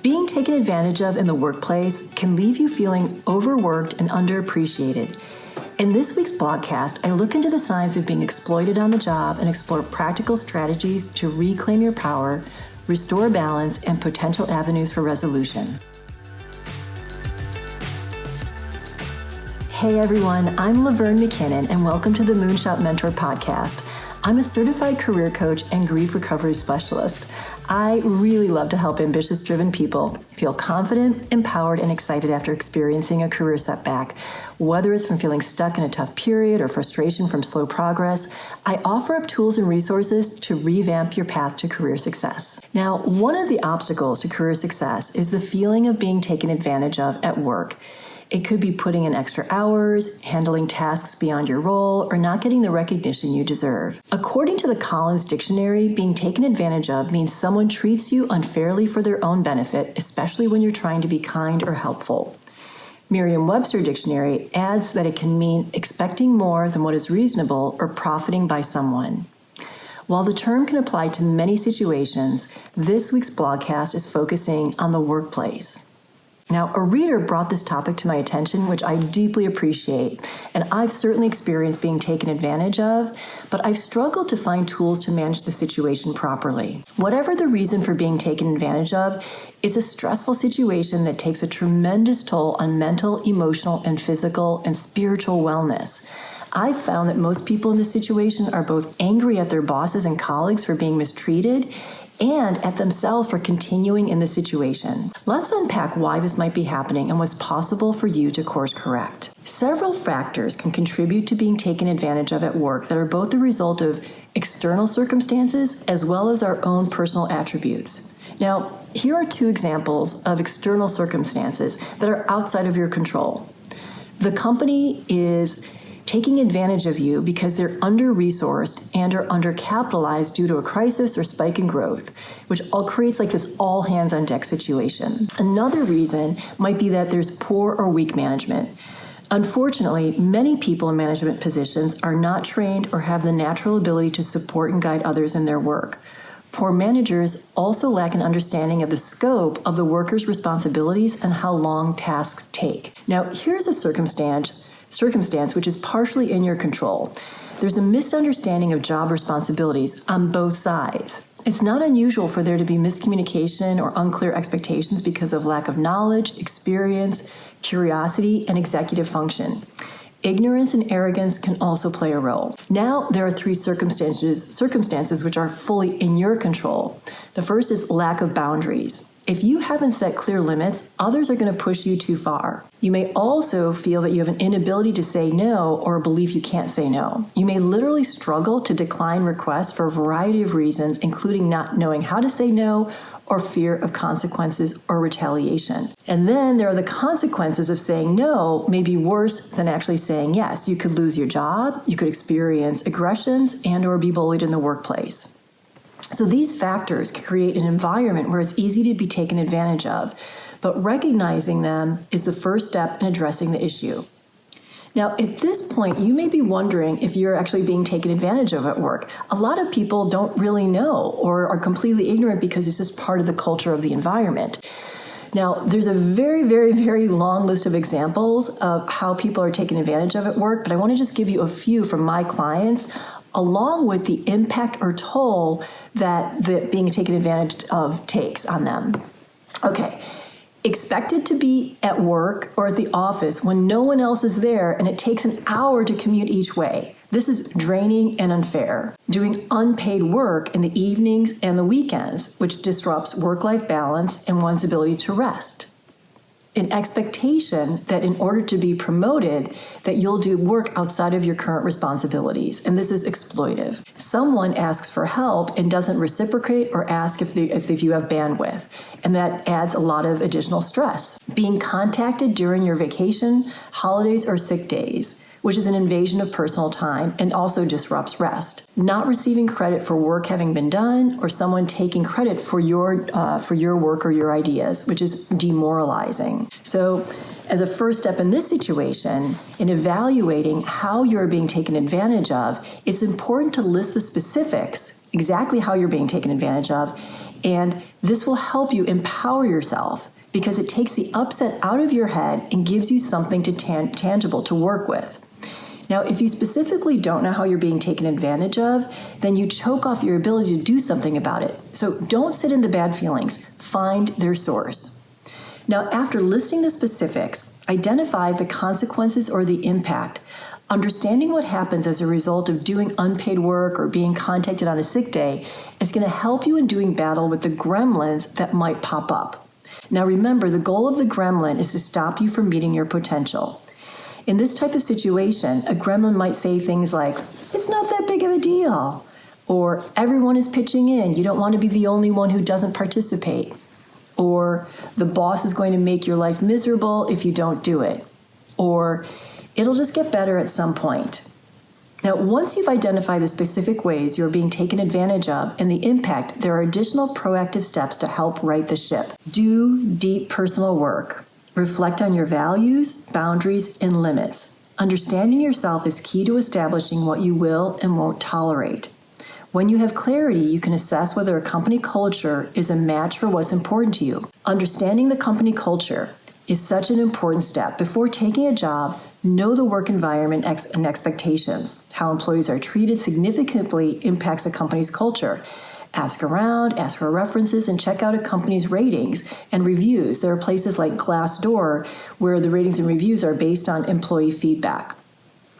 Being taken advantage of in the workplace can leave you feeling overworked and underappreciated. In this week's blogcast, I look into the signs of being exploited on the job and explore practical strategies to reclaim your power, restore balance, and potential avenues for resolution. Hey everyone, I'm Laverne McKinnon, and welcome to the Moonshot Mentor Podcast. I'm a certified career coach and grief recovery specialist. I really love to help ambitious-driven people feel confident, empowered, and excited after experiencing a career setback. Whether it's from feeling stuck in a tough period or frustration from slow progress, I offer up tools and resources to revamp your path to career success. Now, one of the obstacles to career success is the feeling of being taken advantage of at work. It could be putting in extra hours, handling tasks beyond your role, or not getting the recognition you deserve. According to the Collins Dictionary, being taken advantage of means someone treats you unfairly for their own benefit, especially when you're trying to be kind or helpful. Merriam-Webster Dictionary adds that it can mean expecting more than what is reasonable or profiting by someone. While the term can apply to many situations, this week's blogcast is focusing on the workplace. Now, a reader brought this topic to my attention, which I deeply appreciate, and I've certainly experienced being taken advantage of, but I've struggled to find tools to manage the situation properly. Whatever the reason for being taken advantage of, it's a stressful situation that takes a tremendous toll on mental, emotional, and physical and spiritual wellness. I've found that most people in this situation are both angry at their bosses and colleagues for being mistreated and at themselves for continuing in the situation. Let's unpack why this might be happening and what's possible for you to course correct. Several factors can contribute to being taken advantage of at work that are both the result of external circumstances as well as our own personal attributes. Now, here are two examples of external circumstances that are outside of your control. The company is taking advantage of you because they're under-resourced and are undercapitalized due to a crisis or spike in growth, which all creates like this all-hands-on-deck situation. Another reason might be that there's poor or weak management. Unfortunately, many people in management positions are not trained or have the natural ability to support and guide others in their work. Poor managers also lack an understanding of the scope of the workers' responsibilities and how long tasks take. Now, here's a circumstance which is partially in your control. There's a misunderstanding of job responsibilities on both sides. It's not unusual for there to be miscommunication or unclear expectations because of lack of knowledge, experience, curiosity, and executive function. Ignorance and arrogance can also play a role. Now, there are three circumstances which are fully in your control. The first is lack of boundaries. If you haven't set clear limits, others are going to push you too far. You may also feel that you have an inability to say no or a belief you can't say no. You may literally struggle to decline requests for a variety of reasons, including not knowing how to say no or fear of consequences or retaliation. And then there are the consequences of saying no may be worse than actually saying yes. You could lose your job, you could experience aggressions and or be bullied in the workplace. So these factors can create an environment where it's easy to be taken advantage of, but recognizing them is the first step in addressing the issue. Now, at this point, you may be wondering if you're actually being taken advantage of at work. A lot of people don't really know or are completely ignorant because it's just part of the culture of the environment. Now, there's a very, very, very long list of examples of how people are taken advantage of at work, but I want to just give you a few from my clients, along with the impact or toll that being taken advantage of takes on them. Okay, expected to be at work or at the office when no one else is there and it takes an hour to commute each way. This is draining and unfair. Doing unpaid work in the evenings and the weekends, which disrupts work-life balance and one's ability to rest. An expectation that in order to be promoted, that you'll do work outside of your current responsibilities, and this is exploitive. Someone asks for help and doesn't reciprocate or ask if you have bandwidth, and that adds a lot of additional stress. Being contacted during your vacation, holidays, or sick days, which is an invasion of personal time and also disrupts rest. Not receiving credit for work having been done, or someone taking credit for your work or your ideas, which is demoralizing. So as a first step in this situation, in evaluating how you're being taken advantage of, it's important to list the specifics, exactly how you're being taken advantage of, And this will help you empower yourself because it takes the upset out of your head and gives you something tangible to work with. Now, if you specifically don't know how you're being taken advantage of, then you choke off your ability to do something about it. So don't sit in the bad feelings. Find their source. Now, after listing the specifics, identify the consequences or the impact. Understanding what happens as a result of doing unpaid work or being contacted on a sick day is going to help you in doing battle with the gremlins that might pop up. Now, remember, the goal of the gremlin is to stop you from meeting your potential. In this type of situation, a gremlin might say things like, "It's not that big of a deal," or "Everyone is pitching in. You don't want to be the only one who doesn't participate," or "The boss is going to make your life miserable if you don't do it," or "It'll just get better at some point." Now, once you've identified the specific ways you're being taken advantage of and the impact, there are additional proactive steps to help right the ship. Do deep personal work. Reflect on your values, boundaries, and limits. Understanding yourself is key to establishing what you will and won't tolerate. When you have clarity, you can assess whether a company culture is a match for what's important to you. Understanding the company culture is such an important step. Before taking a job, know the work environment and expectations. How employees are treated significantly impacts a company's culture. Ask around, ask for references, and check out a company's ratings and reviews. There are places like Glassdoor where the ratings and reviews are based on employee feedback.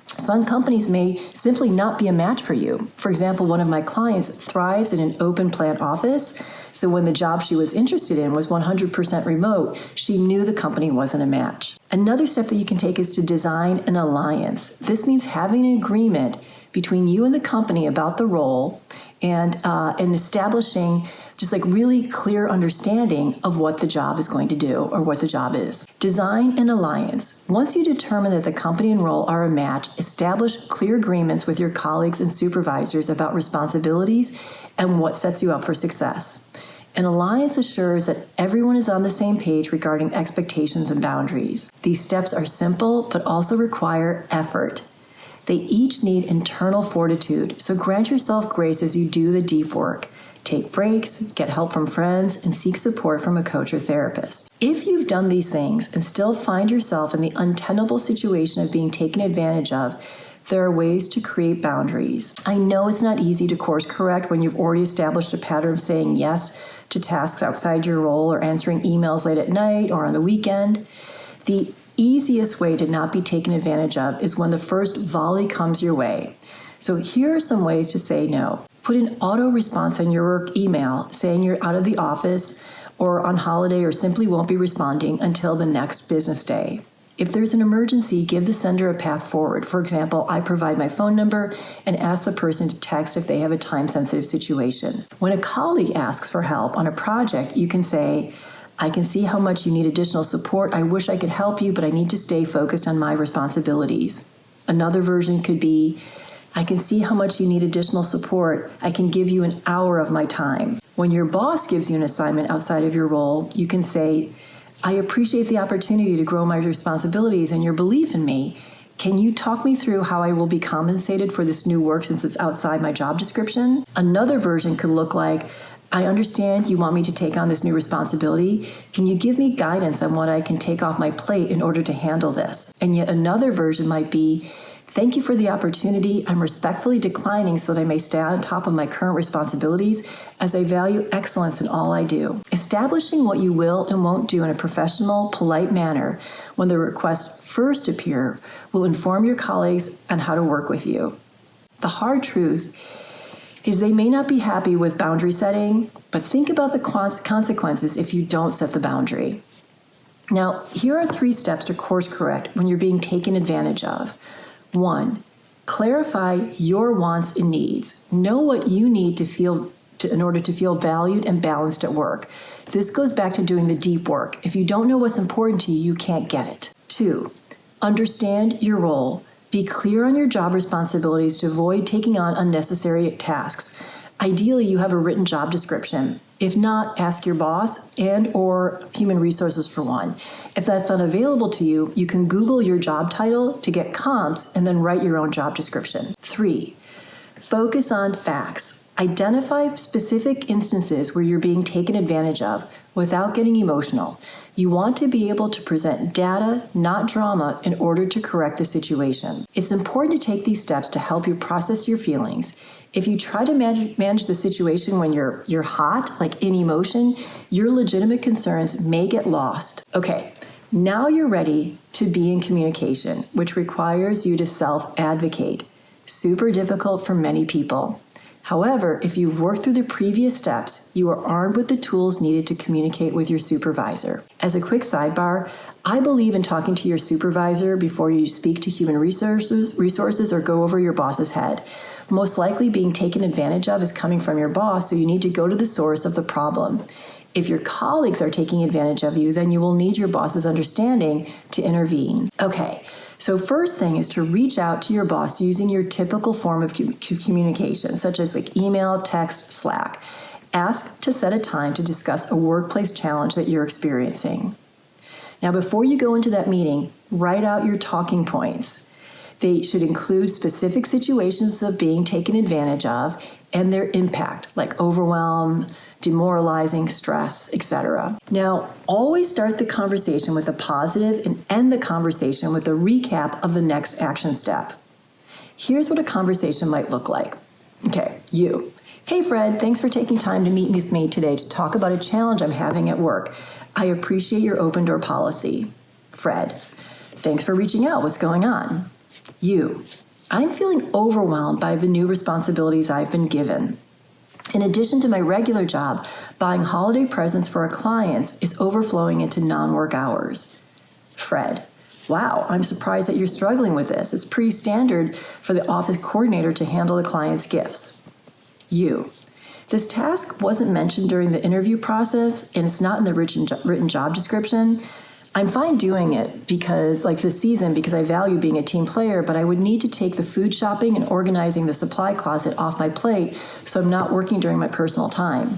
Some companies may simply not be a match for you. For example, one of my clients thrives in an open plan office, so when the job she was interested in was 100% remote, she knew the company wasn't a match. Another step that you can take is to design an alliance. This means having an agreement between you and the company about the role and establishing just like really clear understanding of what the job is going to do or what the job is. Design an alliance. Once you determine that the company and role are a match, establish clear agreements with your colleagues and supervisors about responsibilities and what sets you up for success. An alliance assures that everyone is on the same page regarding expectations and boundaries. These steps are simple but also require effort. They each need internal fortitude, so grant yourself grace as you do the deep work. Take breaks, get help from friends, and seek support from a coach or therapist. If you've done these things and still find yourself in the untenable situation of being taken advantage of, there are ways to create boundaries. I know it's not easy to course correct when you've already established a pattern of saying yes to tasks outside your role or answering emails late at night or on the weekend. The easiest way to not be taken advantage of is when the first volley comes your way. So here are some ways to say no. Put an auto response on your work email saying you're out of the office or on holiday or simply won't be responding until the next business day. If there's an emergency, give the sender a path forward. For example, I provide my phone number and ask the person to text if they have a time-sensitive situation. When a colleague asks for help on a project, you can say, "I can see how much you need additional support. I wish I could help you, but I need to stay focused on my responsibilities." Another version could be, "I can see how much you need additional support. I can give you an hour of my time." When your boss gives you an assignment outside of your role, you can say, "I appreciate the opportunity to grow my responsibilities and your belief in me. Can you talk me through how I will be compensated for this new work since it's outside my job description?" Another version could look like, "I understand you want me to take on this new responsibility. Can you give me guidance on what I can take off my plate in order to handle this?" And yet another version might be, "Thank you for the opportunity. I'm respectfully declining so that I may stay on top of my current responsibilities as I value excellence in all I do." Establishing what you will and won't do in a professional, polite manner when the requests first appear will inform your colleagues on how to work with you. The hard truth is they may not be happy with boundary setting, but think about the consequences if you don't set the boundary. Now, here are 3 steps to course correct when you're being taken advantage of. 1, clarify your wants and needs. Know what you need in order to feel valued and balanced at work. This goes back to doing the deep work. If you don't know what's important to you, you can't get it. 2, understand your role. Be clear on your job responsibilities to avoid taking on unnecessary tasks. Ideally, you have a written job description. If not, ask your boss and/or human resources for one. If that's not available to you, you can Google your job title to get comps and then write your own job description. 3, focus on facts. Identify specific instances where you're being taken advantage of without getting emotional. You want to be able to present data, not drama, in order to correct the situation. It's important to take these steps to help you process your feelings. If you try to manage the situation when you're hot, like in emotion, your legitimate concerns may get lost. Okay, now you're ready to be in communication, which requires you to self-advocate. Super difficult for many people. However, if you've worked through the previous steps, you are armed with the tools needed to communicate with your supervisor. As a quick sidebar, I believe in talking to your supervisor before you speak to human resources or go over your boss's head. Most likely being taken advantage of is coming from your boss, so you need to go to the source of the problem. If your colleagues are taking advantage of you, then you will need your boss's understanding to intervene. Okay, so first thing is to reach out to your boss using your typical form of communication, such as like email, text, Slack. Ask to set a time to discuss a workplace challenge that you're experiencing. Now, before you go into that meeting, write out your talking points. They should include specific situations of being taken advantage of and their impact, like overwhelm, demoralizing, stress, etc. Now, always start the conversation with a positive and end the conversation with a recap of the next action step. Here's what a conversation might look like. Okay, you. Hey Fred, thanks for taking time to meet with me today to talk about a challenge I'm having at work. I appreciate your open door policy. Fred, thanks for reaching out. What's going on? You. I'm feeling overwhelmed by the new responsibilities I've been given. In addition to my regular job, buying holiday presents for our clients is overflowing into non-work hours. Fred, wow, I'm surprised that you're struggling with this. It's pretty standard for the office coordinator to handle the client's gifts. You, this task wasn't mentioned during the interview process and it's not in the written job description. I'm fine doing it because I value being a team player, but I would need to take the food shopping and organizing the supply closet off my plate so I'm not working during my personal time.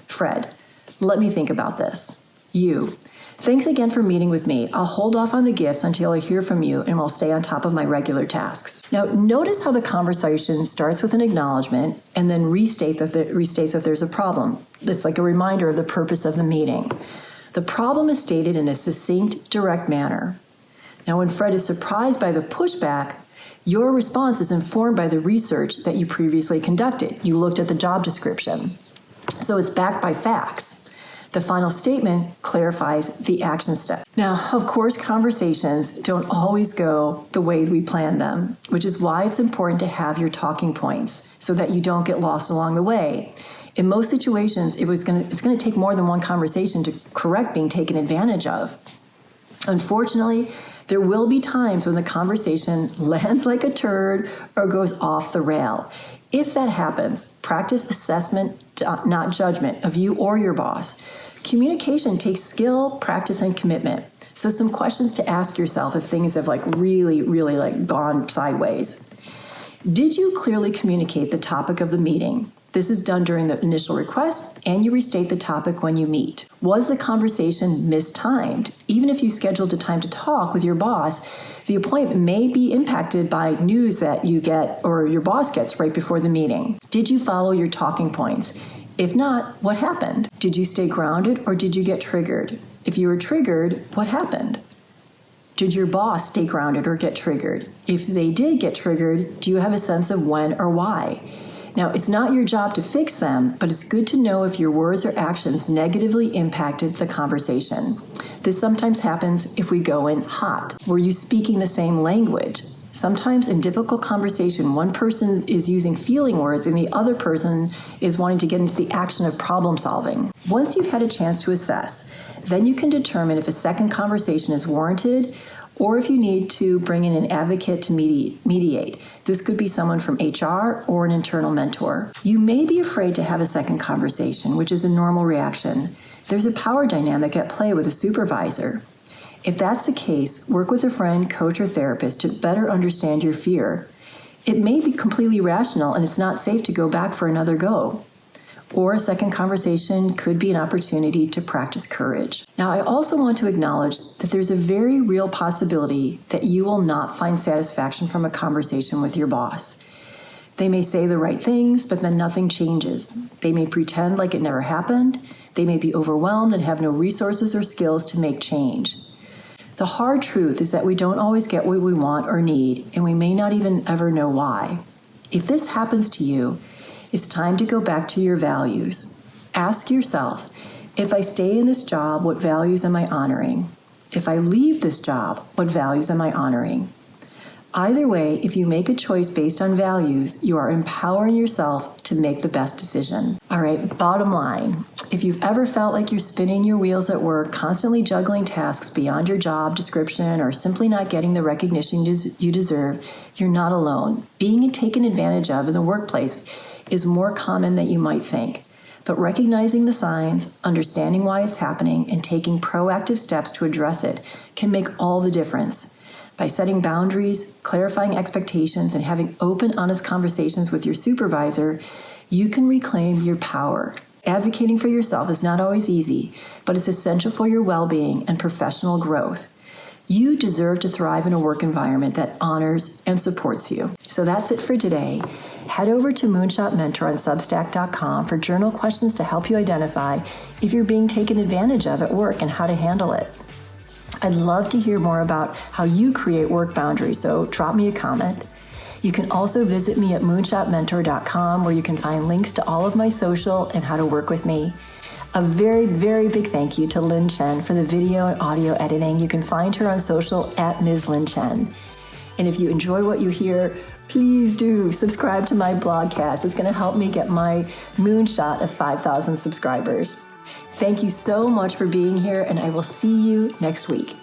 Fred, let me think about this. You, thanks again for meeting with me. I'll hold off on the gifts until I hear from you and will stay on top of my regular tasks. Now, notice how the conversation starts with an acknowledgement and then restates that there's a problem. It's like a reminder of the purpose of the meeting. The problem is stated in a succinct, direct manner. Now, when Fred is surprised by the pushback, your response is informed by the research that you previously conducted. You looked at the job description. So it's backed by facts. The final statement clarifies the action step. Now, of course, conversations don't always go the way we plan them, which is why it's important to have your talking points so that you don't get lost along the way. In most situations, it's going to take more than one conversation to correct being taken advantage of. Unfortunately, there will be times when the conversation lands like a turd or goes off the rail. If that happens, practice assessment, not judgment, of you or your boss. Communication takes skill, practice, and commitment. So some questions to ask yourself if things have really gone sideways. Did you clearly communicate the topic of the meeting? This is done during the initial request, and you restate the topic when you meet. Was the conversation mistimed? Even if you scheduled a time to talk with your boss, the appointment may be impacted by news that you get or your boss gets right before the meeting. Did you follow your talking points? If not, what happened? Did you stay grounded or did you get triggered? If you were triggered, what happened? Did your boss stay grounded or get triggered? If they did get triggered, do you have a sense of when or why? Now, it's not your job to fix them, but it's good to know if your words or actions negatively impacted the conversation. This sometimes happens if we go in hot. Were you speaking the same language? Sometimes in difficult conversation, one person is using feeling words and the other person is wanting to get into the action of problem solving. Once you've had a chance to assess, then you can determine if a second conversation is warranted or if you need to bring in an advocate to mediate. This could be someone from HR or an internal mentor. You may be afraid to have a second conversation, which is a normal reaction. There's a power dynamic at play with a supervisor. If that's the case, work with a friend, coach, or therapist to better understand your fear. It may be completely rational and it's not safe to go back for another go. Or a second conversation could be an opportunity to practice courage. Now, I also want to acknowledge that there's a very real possibility that you will not find satisfaction from a conversation with your boss. They may say the right things, but then nothing changes. They may pretend like it never happened. They may be overwhelmed and have no resources or skills to make change. The hard truth is that we don't always get what we want or need, and we may not even ever know why. If this happens to you, it's time to go back to your values. Ask yourself, if I stay in this job, what values am I honoring? If I leave this job, what values am I honoring? Either way, if you make a choice based on values, you are empowering yourself to make the best decision. All right, bottom line, if you've ever felt like you're spinning your wheels at work, constantly juggling tasks beyond your job description, or simply not getting the recognition you deserve, you're not alone. Being taken advantage of in the workplace is more common than you might think. But recognizing the signs, understanding why it's happening, and taking proactive steps to address it can make all the difference. By setting boundaries, clarifying expectations, and having open, honest conversations with your supervisor, you can reclaim your power. Advocating for yourself is not always easy, but it's essential for your well-being and professional growth. You deserve to thrive in a work environment that honors and supports you. So that's it for today. Head over to Moonshot Mentor on Substack.com for journal questions to help you identify if you're being taken advantage of at work and how to handle it. I'd love to hear more about how you create work boundaries, so drop me a comment. You can also visit me at moonshotmentor.com, where you can find links to all of my social and how to work with me. A very, very big thank you to Lynn Chen for the video and audio editing. You can find her on social at Ms. Lynn Chen. And if you enjoy what you hear, please do subscribe to my blogcast. It's going to help me get my moonshot of 5,000 subscribers. Thank you so much for being here, and I will see you next week.